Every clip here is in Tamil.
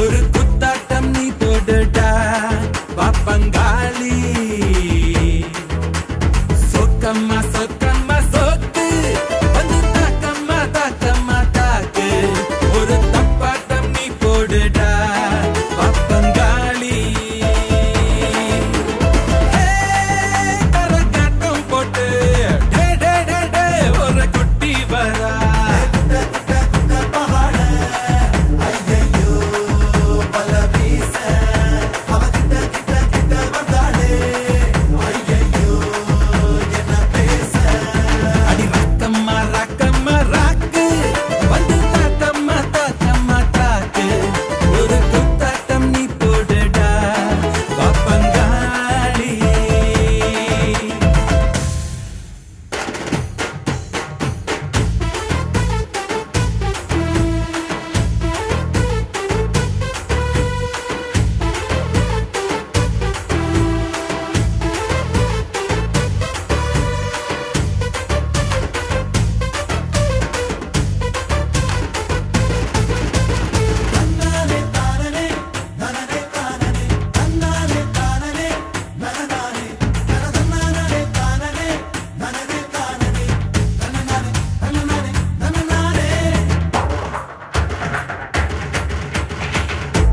ஒரு குத்தாட்டம் நீ போடுடா பாப்பங்காளி சொக்கம்மா சொக்கம்மா சொத்து வந்து தாக்கம்மா தாக்கம்மா தாக்கு ஒரு தப்பாட்டம் நீ போடுடா பாப்பங்காளி கரகாட்டம் போட்டு ஒரு குட்டி வரா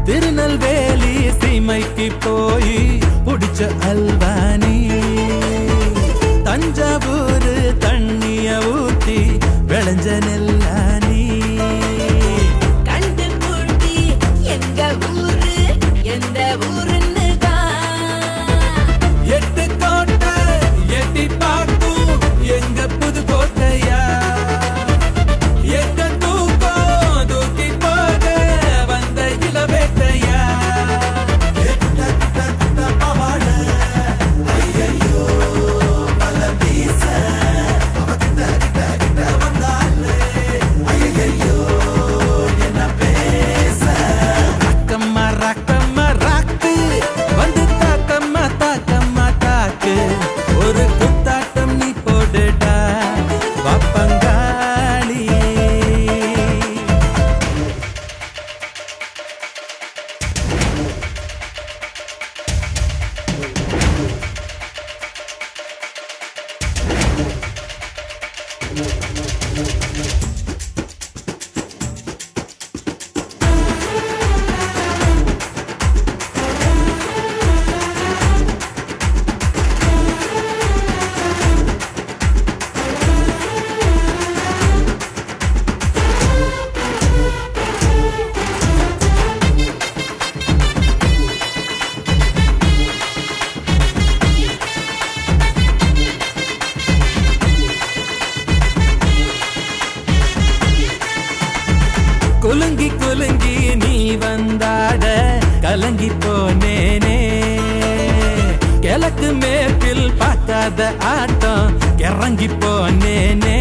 திருநெல்வேலி சீமைக்கு போய் புடிச்ச அல்வானி தஞ்சாவூர் தண்ணிய ஊத்தி விளைஞ்ச நெல்லானி கண்டு பூட்டி எங்க ஊரு எந்த ஊருன்னு எட்டு கோட்டை எட்டி பார்க்கும் எங்க புதுக்கோட்டையா எங்க தூக்கம் தூக்கி போக வந்த இளவேட்டையா ரக்கம்மா ரக்கம்மா ராக்கு வந்து தாக்கம்மா தாக்கம்மா தாக்கு ஒரு குத்தாட்டம் நீ போடுடா பாப்பங்காளி குலுங்கி குலுங்கி நீ வந்தாட கலங்கி போனேனே கிழக்கு மேற்கில் பார்க்காத ஆட்டம் இறங்கி போனேனே